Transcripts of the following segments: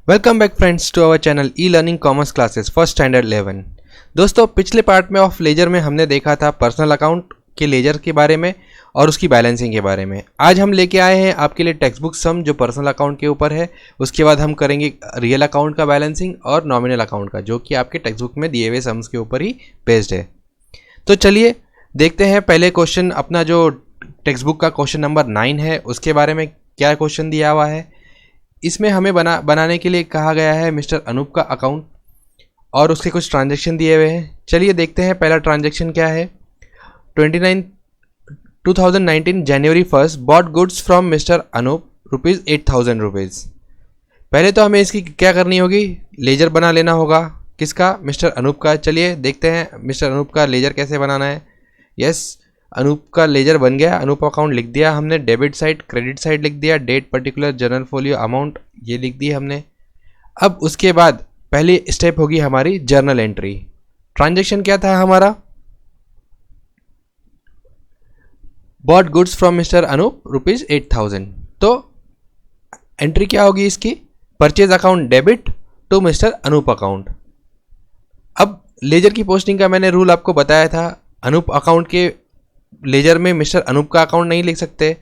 Welcome back friends to our channel e learning commerce classes first standard 11। दोस्तों, पिछले part में of laser में हमने देखा था पर्सनल अकाउंट के लेजर के बारे में और उसकी बैलेंसिंग के बारे में। आज हम लेके आए हैं आपके लिए टेक्स्ट बुक सम जो पर्सनल अकाउंट के ऊपर है। उसके बाद हम करेंगे रियल अकाउंट का बैलेंसिंग और नॉमिनल अकाउंट का, जो कि आपके टेक्स्ट बुक में दिए हुए सम्स के ऊपर ही बेस्ड है। तो चलिए देखते हैं पहले क्वेश्चन अपना जो टेक्स्ट बुक का क्वेश्चन नंबर 9 है उसके बारे में क्या क्वेश्चन दिया हुआ है। इसमें हमें बनाने के लिए कहा गया है मिस्टर अनूप का अकाउंट और उसके कुछ ट्रांजैक्शन दिए हुए हैं। चलिए देखते हैं पहला ट्रांजैक्शन क्या है। 2019 January 1 bought goods from mister Anoop ₹8,000। पहले तो हमें इसकी क्या करनी होगी, लेजर बना लेना होगा। किसका? मिस्टर अनूप का। चलिए देखते हैं मिस्टर अनूप का लेजर कैसे बनाना है। यस, अनूप का लेजर बन गया। अनूप अकाउंट लिख दिया हमने, डेबिट साइड क्रेडिट साइड लिख दिया, date particular journal folio amount ये लिख दी हमने। अब उसके बाद पहली स्टेप होगी हमारी जर्नल एंट्री। ट्रांजैक्शन क्या था हमारा? Bought goods from mister Anoop ₹8,000। तो एंट्री क्या होगी इसकी? Purchase account debit to mister Anoop account. अब लेजर की पोस्टिंग का मैंने रूल आपको बताया था। अनूप अकाउंट के लेजर में मिस्टर अनूप का अकाउंट नहीं लिख सकते,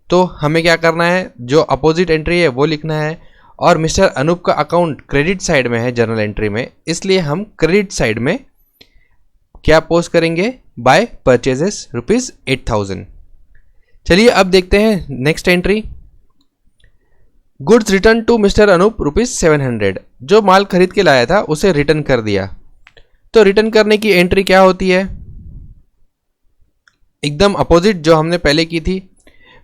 तो हमें क्या करना है, जो अपोजिट एंट्री है वो लिखना है। और मिस्टर अनूप का अकाउंट क्रेडिट साइड में है जर्नल एंट्री में, इसलिए हम क्रेडिट साइड में क्या पोस्ट करेंगे? By purchases ₹8,000। चलिए अब देखते हैं next entry. Goods return to mister Anup ₹700। जो माल खरीद के लाया था उसे रिटर्न कर दिया। तो रिटर्न करने की एंट्री क्या होती है? एकदम अपोजिट जो हमने पहले की थी।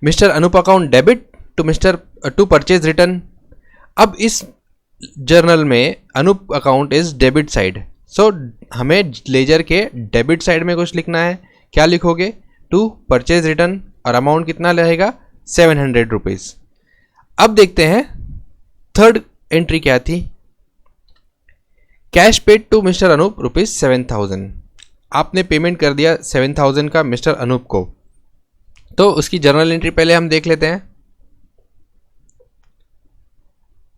Mister Anoop account debit to purchase return. अब इस जर्नल में Anoop account is debit side, so हमें लेजर के डेबिट साइड में कुछ लिखना है। क्या लिखोगे? टू परचेज रिटर्न, और अमाउंट कितना रहेगा? ₹700। अब देखते हैं थर्ड एंट्री क्या थी। Cash paid to mister Anup ₹7,000। आपने पेमेंट कर दिया 7,000 का मिस्टर अनूप को। तो उसकी जर्नल एंट्री पहले हम देख लेते हैं।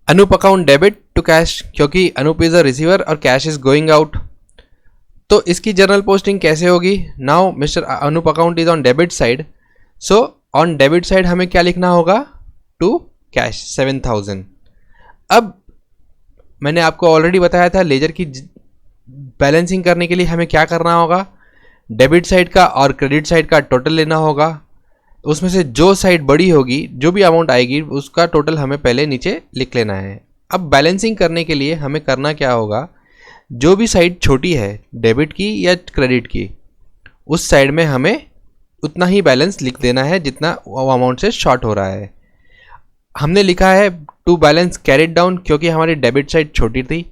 Anup account debit to cash, क्योंकि अनूप इज अ रिसीवर और कैश इज गोइंग आउट। तो इसकी जर्नल पोस्टिंग कैसे होगी? Now mister Anoop account is on debit side, so on debit side हमें क्या लिखना होगा? To cash 7,000। अब मैंने आपको ऑलरेडी बताया था लेजर की बैलेंसिंग करने के लिए हमें क्या करना होगा, डेबिट साइड का और क्रेडिट साइड का टोटल लेना होगा। उसमें से जो साइड बड़ी होगी, जो भी अमाउंट आएगी उसका टोटल हमें पहले नीचे लिख लेना है। अब बैलेंसिंग करने के लिए हमें करना क्या होगा, जो भी साइड छोटी है डेबिट की या क्रेडिट की, उस साइड में हमें उतना ही बैलेंस लिख देना है जितना अमाउंट से शॉर्ट हो रहा है। हमने लिखा है टू बैलेंस कैरिड डाउन, क्योंकि हमारी डेबिट साइड छोटी थी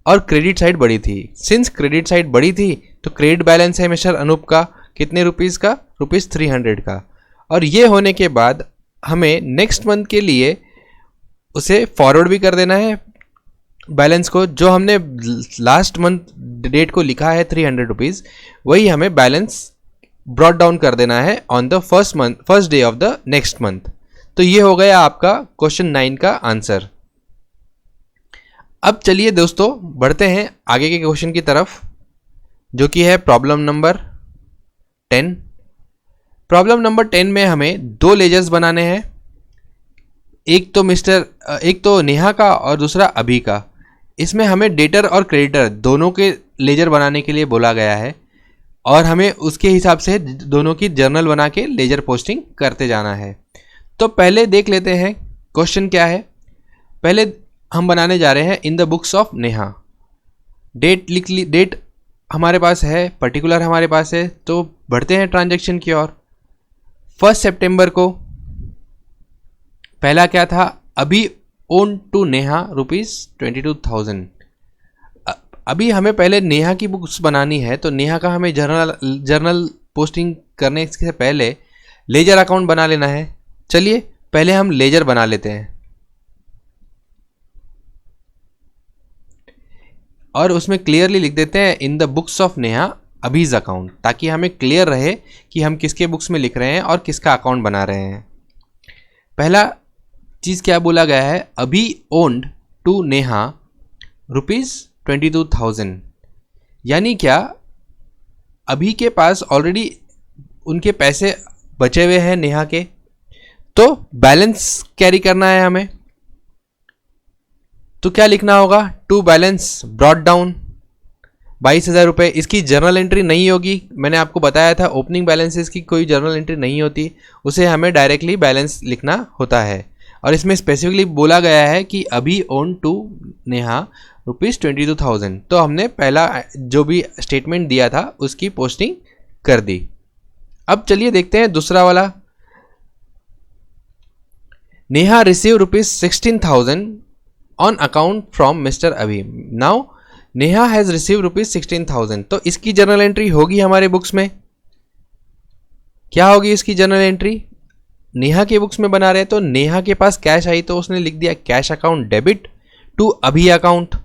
और क्रेडिट साइड बड़ी थी। सिंस क्रेडिट साइड बड़ी थी तो क्रेडिट बैलेंस है मिस्टर अनूप का कितने रुपीस का? ₹300 का। और ये होने के बाद हमें नेक्स्ट मंथ के लिए उसे फॉरवर्ड भी कर देना है बैलेंस को। जो हमने लास्ट मंथ डेट को लिखा है ₹300, वही हमें बैलेंस ब्रॉट डाउन कर देना है on the first day of the next month. तो ये हो गया आपका क्वेश्चन 9 का आंसर। अब चलिए दोस्तों बढ़ते हैं आगे के क्वेश्चन की तरफ, जो कि है प्रॉब्लम नंबर 10। प्रॉब्लम नंबर 10 में हमें दो लेजर्स बनाने हैं। एक तो नेहा का और दूसरा अभी का। इसमें हमें डेटर और क्रेडिटर दोनों के लेजर बनाने के लिए बोला गया है और हमें उसके हिसाब से दोनों की जर्नल बना के लेजर पोस्टिंग करते जाना है। तो पहले देख लेते हैं क्वेश्चन क्या है। पहले हम बनाने जा रहे हैं in the books of Neha. Date लिख ली, डेट हमारे पास है, पर्टिकुलर हमारे पास है। तो बढ़ते हैं ट्रांजैक्शन की ओर। 1 सितंबर को पहला क्या था? अभी ओन टू नेहा ₹22,000। अभी हमें पहले नेहा की बुक्स बनानी है, तो नेहा का हमें जर्नल पोस्टिंग करने से पहले लेजर अकाउंट बना लेना है। चलिए पहले हम लेजर बना लेते हैं और उसमें क्लियरली लिख देते हैं in the books of Neha Abhi's account, ताकि हमें क्लियर रहे कि हम किसके बुक्स में लिख रहे हैं और किसका अकाउंट बना रहे हैं। पहला चीज़ क्या बोला गया है? अभी ओन्ड टू नेहा ₹22,000। यानी क्या, अभी के पास ऑलरेडी उनके पैसे बचे हुए हैं नेहा के, तो बैलेंस कैरी करना है हमें। तो क्या लिखना होगा, टू बैलेंस ब्रॉट डाउन 22,000 रुपये। इसकी जर्नल एंट्री नहीं होगी, मैंने आपको बताया था ओपनिंग बैलेंसेस की कोई जर्नल एंट्री नहीं होती, उसे हमें डायरेक्टली बैलेंस लिखना होता है। और इसमें स्पेसिफिकली बोला गया है कि अभी ओन टू नेहा ₹22,000। तो हमने पहला जो भी स्टेटमेंट दिया था उसकी पोस्टिंग कर दी। अब चलिए देखते हैं दूसरा वाला। Neha receive ₹16,000 on account from mister Abhi. Now Neha has receive ₹16,000। तो इसकी जर्नल एंट्री होगी हमारे बुक्स में। क्या होगी इसकी जर्नल एंट्री, नेहा के बुक्स में बना रहे हैं तो नेहा के पास कैश आई तो उसने लिख दिया cash account debit to Abhi account,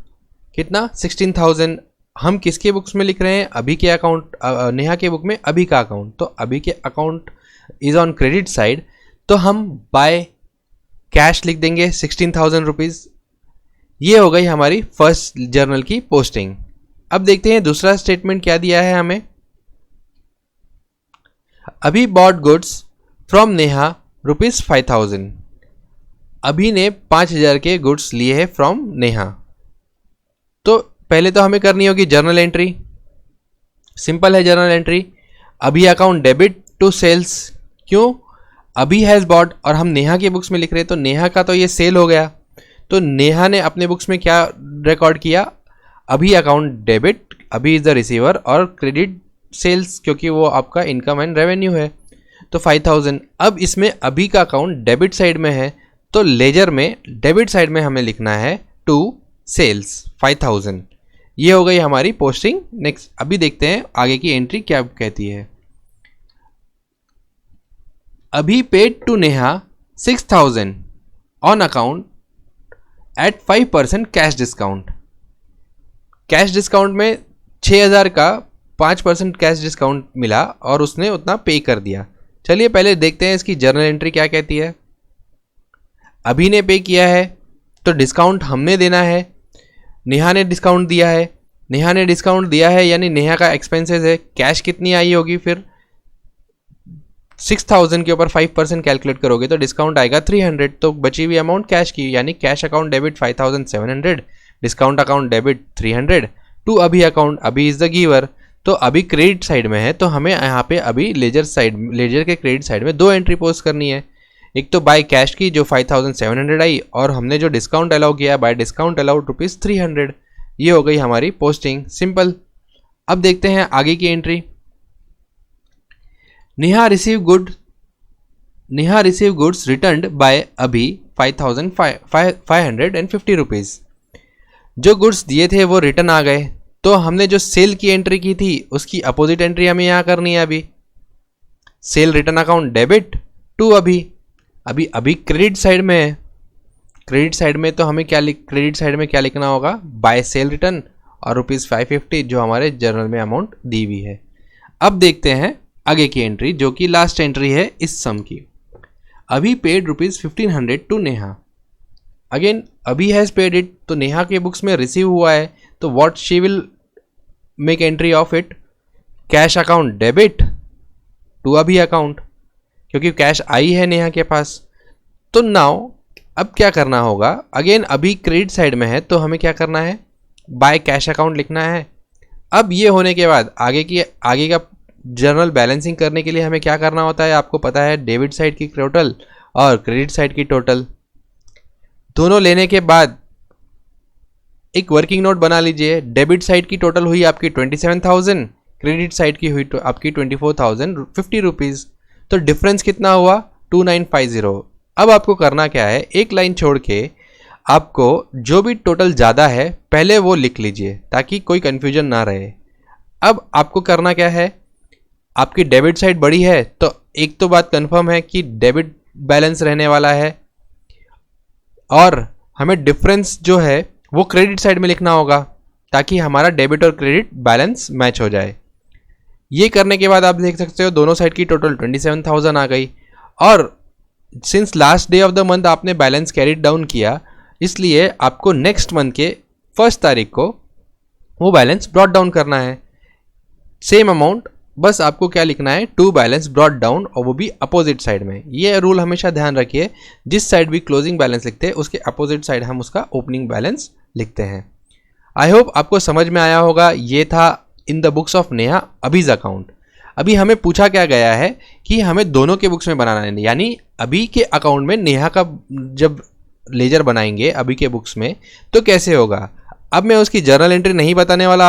कितना 16,000। हम किसके बुक्स में लिख रहे हैं, अभी के अकाउंट, नेहा के बुक में अभी का अकाउंट, तो अभी के account is on credit side, तो हम बाय कैश लिख देंगे 16,000 रुपीज। ये हो गई हमारी फर्स्ट जर्नल की पोस्टिंग। अब देखते हैं दूसरा स्टेटमेंट क्या दिया है हमें। अभी बॉट गुड्स फ्रॉम नेहा ₹5,000। अभी ने 5,000 के गुड्स लिए हैं फ्रॉम नेहा। तो पहले तो हमें करनी होगी जर्नल एंट्री, सिंपल है जर्नल एंट्री। अभी अकाउंट डेबिट टू सेल्स, क्यों, अभी हैज बॉट और हम नेहा के बुक्स में लिख रहे हैं तो नेहा का तो ये सेल हो गया, तो नेहा ने अपने बुक्स में क्या रिकॉर्ड किया, अभी अकाउंट डेबिट, अभी इज द रिसीवर, और क्रेडिट सेल्स क्योंकि वो आपका इनकम एंड रेवेन्यू है, तो 5,000। अब इसमें अभी का अकाउंट डेबिट साइड में है तो लेजर में डेबिट साइड में हमें लिखना है टू सेल्स 5,000। ये हो गई हमारी पोस्टिंग। नेक्स्ट अभी देखते हैं आगे की एंट्री क्या कहती है। Abhi paid to Neha 6,000 on account at 5% cash discount. Cash discount में 6,000 का 5% कैश डिस्काउंट मिला और उसने उतना पे कर दिया। चलिए पहले देखते हैं इसकी जर्नल एंट्री क्या कहती है। अभी ने पे किया है तो डिस्काउंट हमने देना है, नेहा ने डिस्काउंट दिया है, नेहा ने डिस्काउंट दिया है यानी नेहा का एक्सपेंसेस है। कैश कितनी आई होगी, फिर 6,000 के ऊपर 5% कैलकुलेट करोगे तो डिस्काउंट आएगा 300, तो बची हुई अमाउंट कैश की, यानी cash account debit 5,700, discount account debit 300 to Abhi account, Abhi is the giver, तो अभी क्रेडिट साइड में है तो हमें यहाँ पे अभी लेजर साइड, लेजर के क्रेडिट साइड में दो एंट्री पोस्ट करनी है। एक तो बाय कैश की जो 5,700 आई, और हमने जो डिस्काउंट अलाउ किया बाय डिस्काउंट अलाउड ₹300। ये हो गई हमारी पोस्टिंग, सिंपल। अब देखते हैं आगे की entry. Neha receive goods returned by Abhi 5,550 rupees. जो गुड्स दिए थे वो रिटर्न आ गए, तो हमने जो सेल की एंट्री की थी उसकी अपोजिट एंट्री हमें यहाँ करनी है। Abhi sale return account debit to Abhi credit side में है, क्रेडिट साइड में तो हमें क्रेडिट साइड में क्या लिखना होगा, बाय सेल रिटर्न और ₹550 जो हमारे जर्नल में अमाउंट दी हुई है। अब देखते हैं आगे की एंट्री जो कि लास्ट एंट्री है इस सम की। Abhi paid ₹1,500 to Neha. Again Abhi has paid it, तो नेहा के बुक्स में रिसीव हुआ है तो what she will make entry of it, cash account debit to Abhi account, क्योंकि कैश आई है नेहा के पास। तो नाउ अब क्या करना होगा, अगेन अभी क्रेडिट साइड में है तो हमें क्या करना है, बाय कैश अकाउंट लिखना है। अब ये होने के बाद आगे का जर्नल बैलेंसिंग करने के लिए हमें क्या करना होता है, आपको पता है, डेबिट साइड की टोटल और क्रेडिट साइड की टोटल दोनों लेने के बाद एक वर्किंग नोट बना लीजिए। डेबिट साइड की टोटल हुई आपकी 27,000, क्रेडिट साइड की हुई तो आपकी 24,050 रुपीज़, तो डिफरेंस कितना हुआ 2950। अब आपको करना क्या है, एक लाइन छोड़ के आपको जो भी टोटल ज़्यादा है पहले वो लिख लीजिए ताकि कोई कन्फ्यूजन ना रहे। अब आपको करना क्या है, आपकी डेबिट साइड बड़ी है तो एक तो बात कंफर्म है कि डेबिट बैलेंस रहने वाला है, और हमें डिफरेंस जो है वो क्रेडिट साइड में लिखना होगा ताकि हमारा डेबिट और क्रेडिट बैलेंस मैच हो जाए। ये करने के बाद आप देख सकते हो दोनों साइड की टोटल 27,000 आ गई, और since last day of the month आपने बैलेंस कैरिड डाउन किया, इसलिए आपको नेक्स्ट मंथ के 1 तारीख को वो बैलेंस ब्रॉट डाउन करना है। सेम अमाउंट, बस आपको क्या लिखना है, टू बैलेंस ब्रॉट डाउन, और वो भी अपोजिट साइड में। ये रूल हमेशा ध्यान रखिए, जिस साइड भी क्लोजिंग बैलेंस लिखते हैं उसके अपोजिट साइड हम उसका ओपनिंग बैलेंस लिखते हैं। आई होप आपको समझ में आया होगा। ये था in the books of Neha Abhi's account. अभी हमें पूछा क्या गया है कि हमें दोनों के बुक्स में बनाना है, यानी अभी के अकाउंट में नेहा का जब लेजर बनाएंगे अभी के बुक्स में तो कैसे होगा। अब मैं उसकी जर्नल एंट्री नहीं बताने वाला,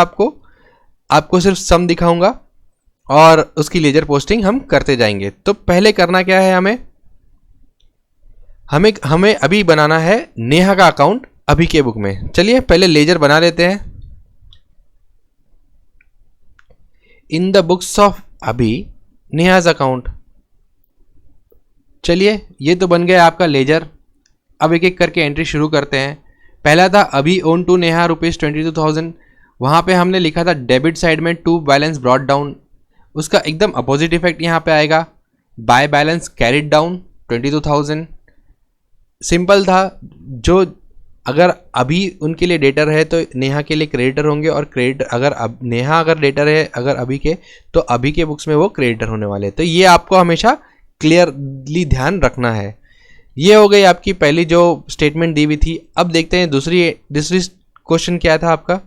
आपको सिर्फ सम दिखाऊंगा और उसकी लेजर पोस्टिंग हम करते जाएंगे। तो पहले करना क्या है, हमें अभी बनाना है नेहा का अकाउंट अभी के बुक में। चलिए पहले लेजर बना लेते हैं। इन द बुक्स ऑफ अभी नेहाज अकाउंट। चलिए ये तो बन गया आपका लेजर। अब एक एक करके एंट्री शुरू करते हैं। पहला था अभी ओन टू नेहा ₹22,000। वहाँ पे हमने लिखा था डेबिट साइड में टू बैलेंस ब्रॉट डाउन, उसका एकदम अपोजिट इफेक्ट यहाँ पे आएगा, by balance carried down 22,000। Simple था, जो अगर अभी उनके लिए डेटर है तो नेहा के लिए क्रेडिटर होंगे, और क्रेडिटर अगर नेहा अगर डेटर है अगर अभी के, तो अभी के बुक्स में वो क्रेडिटर होने वाले हैं। तो ये आपको हमेशा क्लियरली ध्यान रखना है। ये हो गई आपकी पहली जो स्टेटमेंट दी हुई थी। अब देखते हैं दूसरी क्वेश्चन क्या था आपका।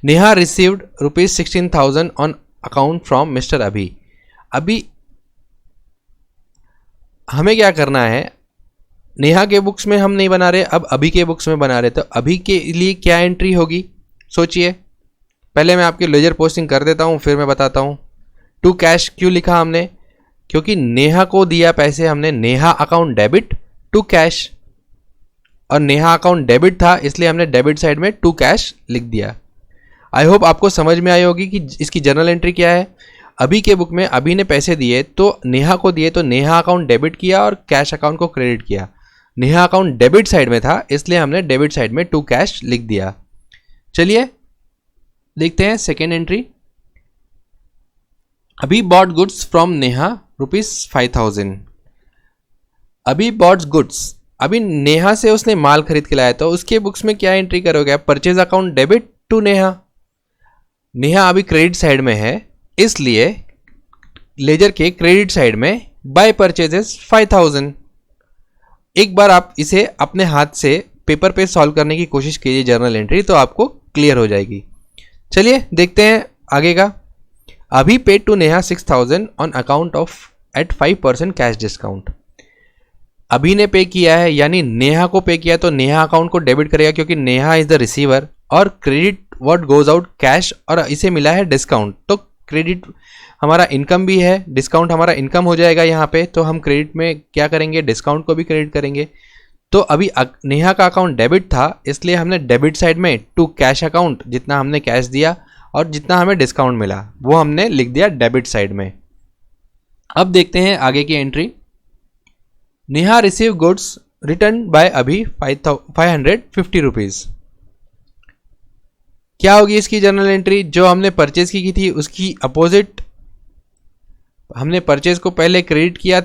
Neha received ₹16,000 on account from mister अभी। अभी हमें क्या करना है, नेहा के बुक्स में हम नहीं बना रहे, अब अभी के बुक्स में बना रहे। तो अभी के लिए क्या एंट्री होगी सोचिए। पहले मैं आपकी लेजर पोस्टिंग कर देता हूँ, फिर मैं बताता हूँ। टू कैश क्यों लिखा हमने, क्योंकि नेहा को दिया पैसे हमने, Neha account debit to cash, और नेहा अकाउंट डेबिट था इसलिए हमने डेबिट साइड में टू कैश लिख दिया। आई होप आपको समझ में आई होगी कि इसकी जर्नल एंट्री क्या है। अभी के बुक में अभी ने पैसे दिए तो नेहा को दिए, तो नेहा अकाउंट डेबिट किया और कैश अकाउंट को क्रेडिट किया। नेहा अकाउंट डेबिट साइड में था इसलिए हमने डेबिट साइड में टू कैश लिख दिया। चलिए देखते हैं सेकेंड एंट्री। अभी बॉट गुड्स फ्रॉम नेहा ₹5,000। अभी बॉट गुड्स, अभी नेहा से उसने माल खरीद के लाया, तो उसके बुक्स में क्या एंट्री करोगे, purchase account debit to Neha. Neha Abhi credit side में है इसलिए लेजर के क्रेडिट साइड में बाय परचेजेस 5,000। एक बार आप इसे अपने हाथ से पेपर पे सॉल्व करने की कोशिश कीजिए जर्नल एंट्री, तो आपको क्लियर हो जाएगी। चलिए देखते हैं आगे का। Abhi paid to Neha 6,000 on account of at 5% cash discount. Abhi ने पे किया है यानी नेहा को पे किया, तो नेहा अकाउंट को डेबिट करेगा क्योंकि नेहा इज द रिसीवर, और credit what goes out cash, और इसे मिला है डिस्काउंट। तो क्रेडिट हमारा इनकम भी है, डिस्काउंट हमारा इनकम हो जाएगा यहाँ पे, तो हम क्रेडिट में क्या करेंगे, डिस्काउंट को भी क्रेडिट करेंगे। तो अभी नेहा का अकाउंट डेबिट था इसलिए हमने डेबिट साइड में टू कैश अकाउंट, जितना हमने कैश दिया और जितना हमें डिस्काउंट मिला वो हमने लिख दिया डेबिट साइड में। अब देखते हैं आगे की entry. Neha receive goods return by Abhi ₹550। क्या होगी इसकी जर्नल एंट्री, जो हमने परचेज की थी उसकी अपोजिट। हमने परचेज को पहले क्रेडिट किया,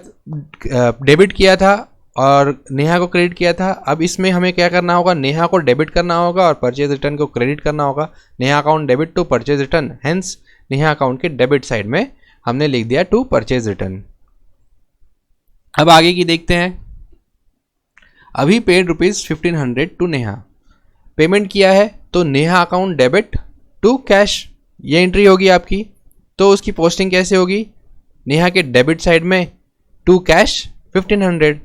डेबिट किया था और नेहा को क्रेडिट किया था। अब इसमें हमें क्या करना होगा, नेहा को डेबिट करना होगा और परचेज रिटर्न को क्रेडिट करना होगा। Neha account debit to purchase return, hence Neha account के डेबिट साइड में हमने लिख दिया टू परचेज रिटर्न। अब आगे की देखते हैं। अभी पेड ₹1,500 टू नेहा, पेमेंट किया है तो Neha account debit to cash, ये एंट्री होगी आपकी। तो उसकी पोस्टिंग कैसे होगी, नेहा के डेबिट साइड में टू कैश 1,500।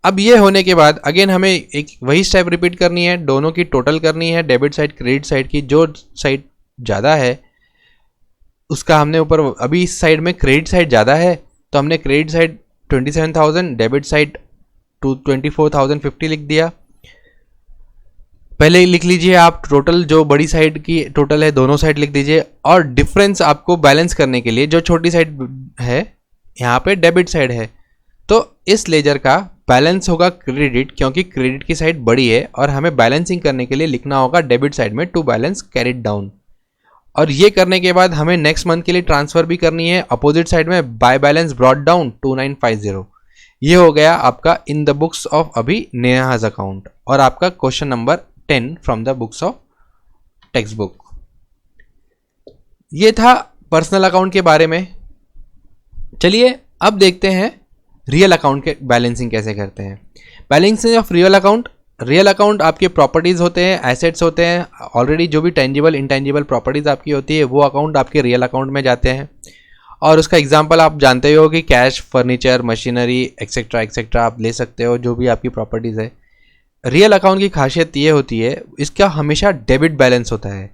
अब ये होने के बाद अगेन हमें एक वही स्टेप रिपीट करनी है, दोनों की टोटल करनी है, डेबिट साइड क्रेडिट साइड की। जो साइड ज़्यादा है उसका हमने ऊपर, अभी इस साइड में क्रेडिट साइड ज़्यादा है तो हमने क्रेडिट साइड 27,000, डेबिट साइड 24,050 लिख दिया। पहले लिख लीजिए आप टोटल, जो बड़ी साइड की टोटल है दोनों साइड लिख दीजिए, और डिफरेंस आपको बैलेंस करने के लिए जो छोटी साइड है यहाँ पे डेबिट साइड है, तो इस लेजर का बैलेंस होगा क्रेडिट, क्योंकि क्रेडिट की साइड बड़ी है और हमें बैलेंसिंग करने के लिए लिखना होगा डेबिट साइड में टू बैलेंस कैरिड डाउन। और ये करने के बाद हमें नेक्स्ट मंथ के लिए ट्रांसफर भी करनी है अपोजिट साइड में, बाय बैलेंस ब्रॉट डाउन 2950। ये हो गया आपका इन द बुक्स ऑफ अभी नेहाज अकाउंट और आपका question number 10 from the books of text book. ये था पर्सनल अकाउंट के बारे में। चलिए अब देखते हैं रियल अकाउंट के बैलेंसिंग कैसे करते हैं। बैलेंसिंग ऑफ रियल अकाउंट आपके प्रॉपर्टीज़ होते हैं, एसेट्स होते हैं। ऑलरेडी जो भी टेंजिबल इंटेंजिबल प्रॉपर्टीज़ आपकी होती है वो अकाउंट आपके रियल अकाउंट में जाते हैं। और उसका एग्जांपल आप जानते हो कि cash, furniture, machinery etcetera etcetera आप ले सकते हो, जो भी आपकी प्रॉपर्टीज़ है। रियल अकाउंट की खासियत ये होती है, इसका हमेशा डेबिट बैलेंस होता है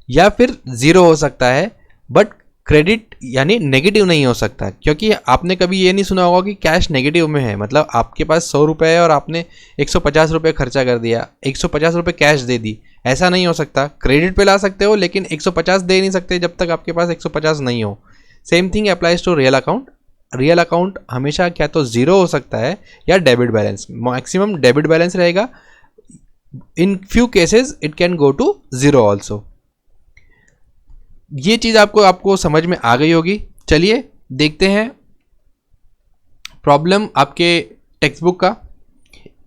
या फिर ज़ीरो हो सकता है, बट क्रेडिट यानी नेगेटिव नहीं हो सकता। क्योंकि आपने कभी ये नहीं सुना होगा कि कैश नेगेटिव में है, मतलब आपके पास 100 रुपये है और आपने 150 रुपये खर्चा कर दिया, 150 रुपये कैश दे दी, ऐसा नहीं हो सकता। क्रेडिट पे ला सकते हो लेकिन 150 दे नहीं सकते जब तक आपके पास 150 नहीं हो। Same thing applies to real account. Real account हमेशा क्या तो ज़ीरो हो सकता है या debit balance, maximum debit balance रहेगा। In few cases it can go to zero also. ये चीज़ आपको समझ में आ गई होगी। चलिए देखते हैं प्रॉब्लम आपके टेक्स्ट बुक का।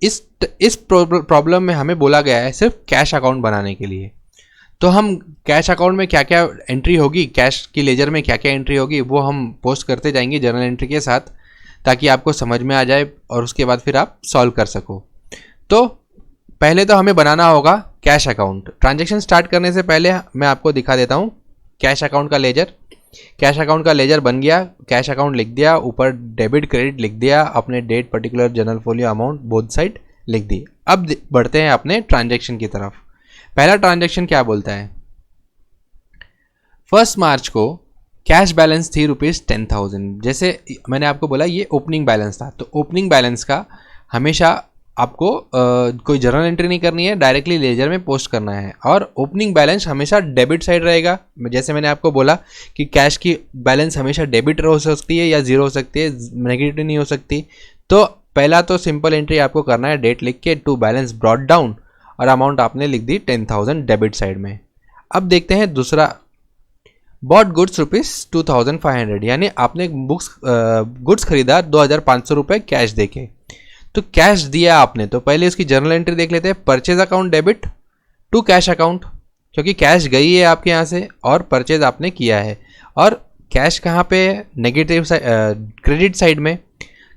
इस प्रॉब्लम में हमें बोला गया है सिर्फ कैश अकाउंट बनाने के लिए। तो हम कैश अकाउंट में क्या क्या एंट्री होगी, कैश की लेजर में क्या क्या एंट्री होगी, वो हम पोस्ट करते जाएंगे जर्नल एंट्री के साथ, ताकि आपको समझ में आ जाए और उसके बाद फिर आप सॉल्व कर सको। तो पहले तो हमें बनाना होगा कैश अकाउंट। ट्रांजैक्शन स्टार्ट करने से पहले मैं आपको दिखा देता हूँ कैश अकाउंट का लेजर। कैश अकाउंट का लेजर बन गया, कैश अकाउंट लिख दिया, ऊपर डेबिट क्रेडिट लिख दिया, अपने date particular journal folio amount both side लिख दी। अब बढ़ते हैं अपने ट्रांजैक्शन की तरफ। पहला ट्रांजैक्शन क्या बोलता है, 1 मार्च को कैश बैलेंस थी ₹10,000। जैसे मैंने आपको बोला ये ओपनिंग बैलेंस था, तो ओपनिंग बैलेंस का हमेशा आपको कोई जर्नल एंट्री नहीं करनी है, डायरेक्टली लेजर में पोस्ट करना है। और ओपनिंग बैलेंस हमेशा डेबिट साइड रहेगा। जैसे मैंने आपको बोला कि कैश की बैलेंस हमेशा डेबिट हो सकती है या जीरो हो सकती है, नेगेटिव नहीं हो सकती। तो पहला तो सिंपल एंट्री आपको करना है, डेट लिख के टू बैलेंस ब्रॉट डाउन, और अमाउंट आपने लिख दी 10,000 डेबिट साइड में। अब देखते हैं दूसरा, बॉट गुड्स ₹2,500, यानी आपने गुड्स खरीदा 2,500 रुपये कैश देके। तो कैश दिया आपने, तो पहले उसकी जर्नल एंट्री देख लेते हैं। Purchase account debit to cash account, क्योंकि कैश गई है आपके यहाँ से और परचेज आपने किया है। और कैश कहाँ पे है, नेगेटिव क्रेडिट साइड में।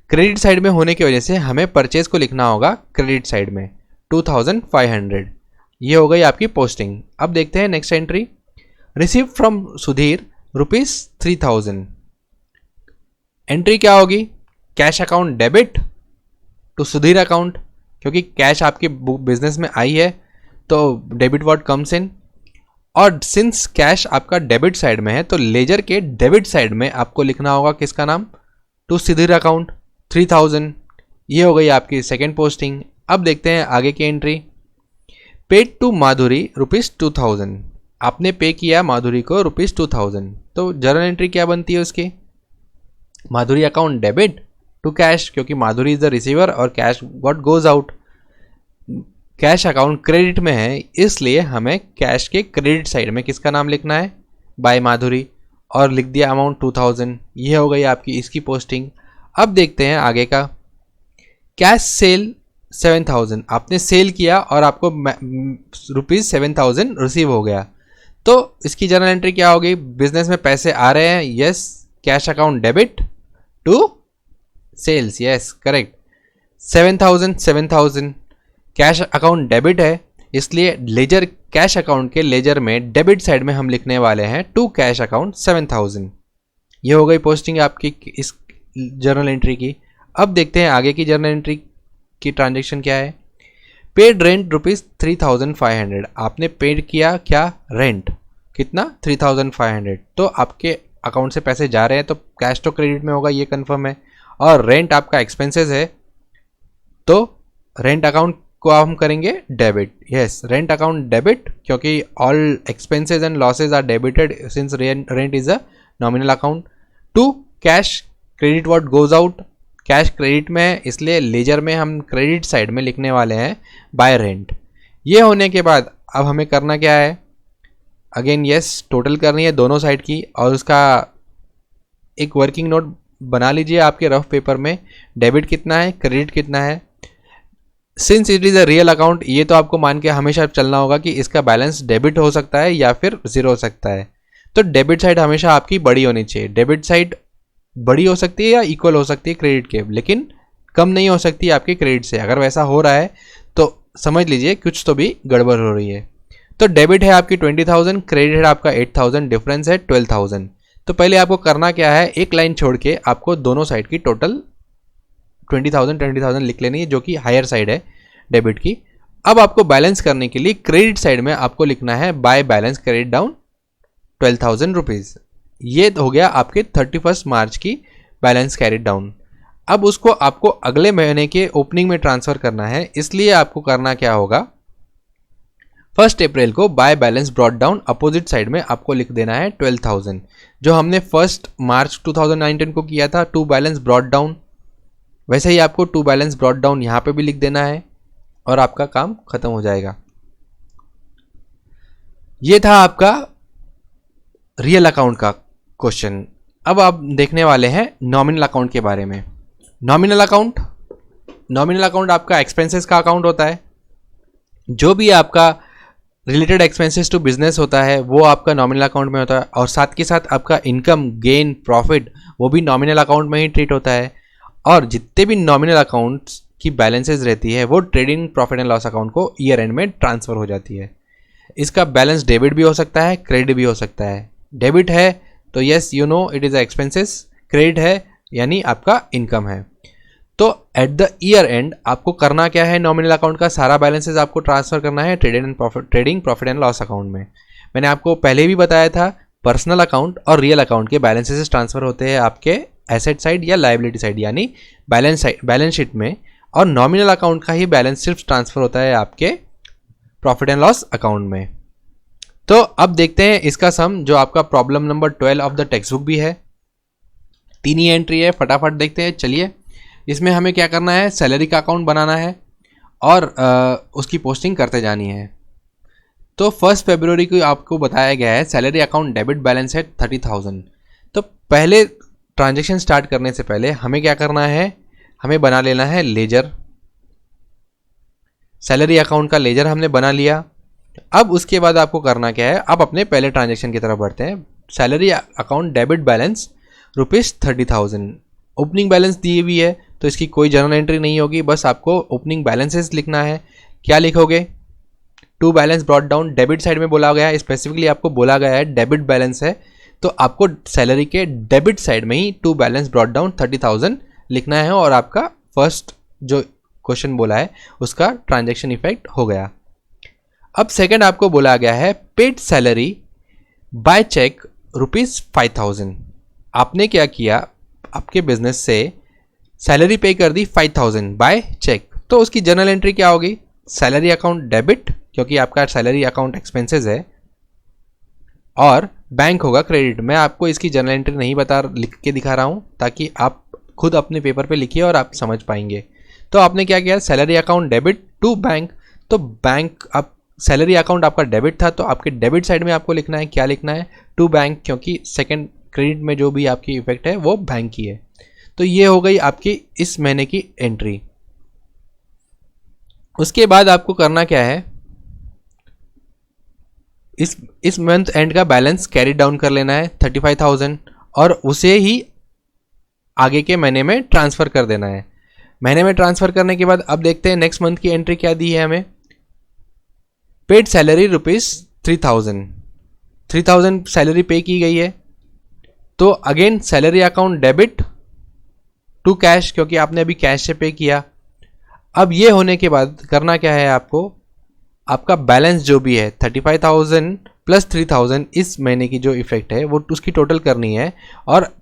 क्रेडिट साइड में होने की वजह से हमें परचेज को लिखना होगा क्रेडिट साइड में 2,500। ये हो गई आपकी पोस्टिंग। अब देखते हैं next entry, receive from Sudhir ₹3,000। Entry क्या होगी, cash account debit to Sudhir account, क्योंकि कैश आपके बिजनेस में आई है तो डेबिट वर्ड कम्स इन। और सिंस कैश आपका डेबिट साइड में है तो लेजर के डेबिट साइड में आपको लिखना होगा किसका नाम, टू सुधीर अकाउंट 3,000। ये हो गई आपकी सेकेंड पोस्टिंग। अब देखते हैं आगे की एंट्री, पेड टू माधुरी ₹2,000। आपने पे किया माधुरी को ₹2,000। तो जर्नल एंट्री क्या बनती है उसकी, माधुरी अकाउंट डेबिट टू कैश, क्योंकि माधुरी इज द रिसीवर और cash what goes out. Cash account credit में है, इसलिए हमें कैश के क्रेडिट साइड में किसका नाम लिखना है, बाय माधुरी, और लिख दिया अमाउंट 2,000। ये हो गई आपकी इसकी पोस्टिंग। अब देखते हैं आगे का, कैश सेल 7,000। आपने सेल किया और आपको ₹7,000 रिसीव हो गया। तो इसकी जर्नल एंट्री क्या होगी, बिजनेस में पैसे आ रहे हैं, yes, cash account debit to sales, yes correct, 7,000 cash account debit है, इसलिए लेजर कैश अकाउंट के लेजर में डेबिट साइड में हम लिखने वाले हैं टू कैश अकाउंट 7,000। ये हो गई पोस्टिंग आपकी इस जर्नल एंट्री की। अब देखते हैं आगे की जर्नल एंट्री की ट्रांजेक्शन क्या है, पेड रेंट ₹3,500। आपने पेड किया क्या, रेंट, कितना, 3,500। तो आपके अकाउंट से पैसे जा रहे हैं तो कैश तो क्रेडिट में होगा, ये कंफर्म है। और रेंट आपका एक्सपेंसेस है, तो रेंट अकाउंट को हम करेंगे debit, yes, rent account debit, क्योंकि all expenses and losses are debited since rent is a nominal account. To cash credit what goes out, cash credit में है इसलिए लेजर में हम क्रेडिट साइड में लिखने वाले हैं बाय रेंट। ये होने के बाद अब हमें करना क्या है, अगेन यस, टोटल करनी है दोनों साइड की, और उसका एक वर्किंग नोट बना लीजिए आपके रफ पेपर में, डेबिट कितना है, क्रेडिट कितना है। Since it is a real account, ये तो आपको मान के हमेशा चलना होगा कि इसका बैलेंस डेबिट हो सकता है या फिर ज़ीरो हो सकता है। तो डेबिट साइड हमेशा आपकी बड़ी होनी चाहिए। डेबिट साइड बड़ी हो सकती है या इक्वल हो सकती है क्रेडिट के, लेकिन कम नहीं हो सकती आपके क्रेडिट से। अगर वैसा हो रहा है तो समझ लीजिए कुछ तो भी गड़बड़ हो रही है। तो डेबिट है आपकी 20,000, क्रेडिट है आपका 8,000, डिफरेंस है 12,000। तो पहले आपको करना क्या है, एक लाइन छोड़ के आपको दोनों साइड की टोटल 20,000 लिख लेनी है, जो कि हायर साइड है डेबिट की। अब आपको बैलेंस करने के लिए क्रेडिट साइड में आपको लिखना है by balance credit down 12,000 rupees. ये हो गया आपके 31 मार्च की बैलेंस कैरिड डाउन। अब उसको आपको अगले महीने के ओपनिंग में ट्रांसफ़र करना है, इसलिए आपको करना क्या होगा, 1 अप्रैल को by balance brought down opposite side में आपको लिख देना है 12,000, जो हमने 1 मार्च 2019 को किया था टू बैलेंस ब्रॉट डाउन। वैसे ही आपको टू बैलेंस ब्रॉट डाउन यहाँ पे भी लिख देना है और आपका काम खत्म हो जाएगा। ये था आपका रियल अकाउंट का क्वेश्चन। अब आप देखने वाले हैं नॉमिनल अकाउंट के बारे में। नॉमिनल अकाउंट आपका एक्सपेंसेस का अकाउंट होता है। जो भी आपका रिलेटेड एक्सपेंसेस टू बिजनेस होता है वो आपका नॉमिनल अकाउंट में होता है, और साथ के साथ आपका इनकम गेन प्रॉफिट वो भी नॉमिनल अकाउंट में ही ट्रीट होता है। और जितने भी नॉमिनल अकाउंट्स की बैलेंसेस रहती है वो trading profit and loss account को ईयर एंड में ट्रांसफ़र हो जाती है। इसका बैलेंस डेबिट भी हो सकता है, क्रेडिट भी हो सकता है। डेबिट है तो yes you know it is a expenses, credit है यानी आपका इनकम है। तो एट द ईयर एंड आपको करना क्या है, नॉमिनल अकाउंट का सारा बैलेंसेस आपको ट्रांसफ़र करना है trading profit and loss account में। मैंने आपको पहले भी बताया था पर्सनल अकाउंट और रियल अकाउंट के बैलेंसेस ट्रांसफ़र होते हैं आपके एसेट साइड या लायबिलिटी साइड यानी बैलेंस शीट में, और नॉमिनल अकाउंट का ही बैलेंस सिर्फ ट्रांसफ़र होता है आपके प्रॉफिट एंड लॉस अकाउंट में। तो अब देखते हैं इसका सम, जो आपका problem number 12 of the text book भी है। 3 ही एंट्री है, फटाफट देखते हैं। चलिए, इसमें हमें क्या करना है, सैलरी का अकाउंट बनाना है और उसकी पोस्टिंग करते जानी है। तो 1 फरवरी को आपको बताया गया है सैलरी अकाउंट डेबिट बैलेंस है 30,000। तो पहले ट्रांजैक्शन स्टार्ट करने से पहले हमें क्या करना है, हमें बना लेना है लेजर। सैलरी अकाउंट का लेजर हमने बना लिया। अब उसके बाद आपको करना क्या है, अब अपने पहले ट्रांजैक्शन की तरफ बढ़ते हैं। Salary account debit balance ₹30,000, opening balance दी हुई है तो इसकी कोई जर्नल एंट्री नहीं होगी, बस आपको ओपनिंग बैलेंसेस लिखना है। क्या लिखोगे, to balance brought down, debit side में बोला गया है, स्पेसिफिकली आपको बोला गया है डेबिट बैलेंस है, तो आपको सैलरी के डेबिट साइड में ही टू बैलेंस ब्रॉट डाउन 30,000 लिखना है और आपका फर्स्ट जो क्वेश्चन बोला है उसका ट्रांजैक्शन इफेक्ट हो गया। अब सेकंड आपको बोला गया है पेड सैलरी बाय चेक ₹5,000। आपने क्या किया, आपके बिजनेस से सैलरी पे कर दी 5,000 बाय चेक, तो उसकी जर्नल एंट्री क्या होगी, सैलरी अकाउंट डेबिट क्योंकि आपका सैलरी अकाउंट एक्सपेंसेस है, और बैंक होगा क्रेडिट। मैं आपको इसकी जर्नल एंट्री नहीं लिख के दिखा रहा हूँ ताकि आप खुद अपने पेपर पे लिखिए और आप समझ पाएंगे। तो आपने क्या किया, salary account debit to bank, तो बैंक आप सैलरी अकाउंट आपका डेबिट था तो आपके डेबिट साइड में आपको लिखना है, क्या लिखना है, टू बैंक, क्योंकि सेकंड क्रेडिट में जो भी आपकी इफेक्ट है वो बैंक की है। तो ये हो गई आपकी इस महीने की एंट्री। उसके बाद आपको करना क्या है, इस मंथ एंड का बैलेंस कैरी डाउन कर लेना है 35,000 और उसे ही आगे के महीने में ट्रांसफ़र कर देना है। महीने में ट्रांसफ़र करने के बाद अब देखते हैं नेक्स्ट मंथ की एंट्री क्या दी है हमें। पेड सैलरी ₹3,000 सैलरी पे की गई है, तो again salary account debit to cash क्योंकि आपने अभी कैश से पे किया। अब ये होने के बाद करना क्या है आपको, आपका बैलेंस जो भी है 35,000 प्लस 3,000 इस महीने की जो इफेक्ट है वो उसकी टोटल करनी है और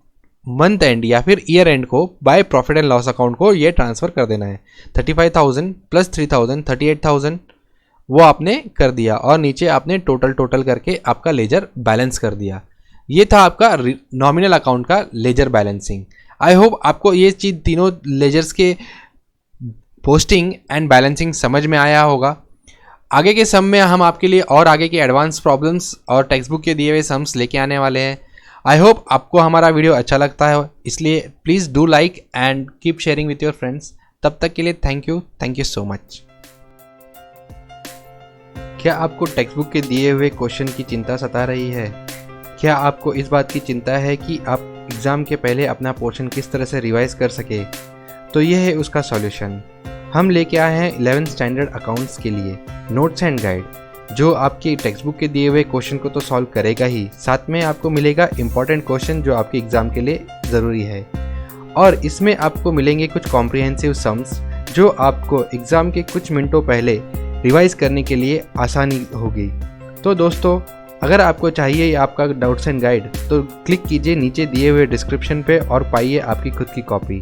मंथ एंड या फिर ईयर एंड को by profit and loss account को ये ट्रांसफ़र कर देना है। 35,000 प्लस 3,000 38,000 वो आपने कर दिया और नीचे आपने टोटल करके आपका लेजर बैलेंस कर दिया। ये था आपका नॉमिनल अकाउंट का लेजर बैलेंसिंग। आई होप आपको ये चीज़ तीनों लेजर्स के पोस्टिंग एंड बैलेंसिंग समझ में आया होगा। आगे के सम में हम आपके लिए और आगे के एडवांस प्रॉब्लम्स और टेक्स्ट बुक के दिए हुए सम्स लेके आने वाले हैं आई होप आपको हमारा वीडियो अच्छा लगता है, इसलिए please do like and keep sharing with your friends. तब तक के लिए थैंक यू सो मच। क्या आपको टेक्स्ट बुक के दिए हुए क्वेश्चन की चिंता सता रही है? क्या आपको इस बात की चिंता है कि आप एग्ज़ाम के पहले अपना पोर्शन किस तरह से रिवाइज कर सके? तो यह है उसका सॉल्यूशन। हम लेके आए हैं 11th स्टैंडर्ड अकाउंट्स के लिए नोट्स एंड गाइड, जो आपकी टेक्स्ट बुक के दिए हुए क्वेश्चन को तो सॉल्व करेगा ही, साथ में आपको मिलेगा इंपॉर्टेंट क्वेश्चन जो आपके एग्ज़ाम के लिए ज़रूरी है। और इसमें आपको मिलेंगे कुछ कॉम्प्रिहेंसिव सम्स जो आपको एग्ज़ाम के कुछ मिनटों पहले रिवाइज करने के लिए आसानी होगी। तो दोस्तों, अगर आपको चाहिए आपका नोट्स एंड गाइड तो क्लिक कीजिए नीचे दिए हुए डिस्क्रिप्शन पे और पाइए आपकी खुद की कॉपी।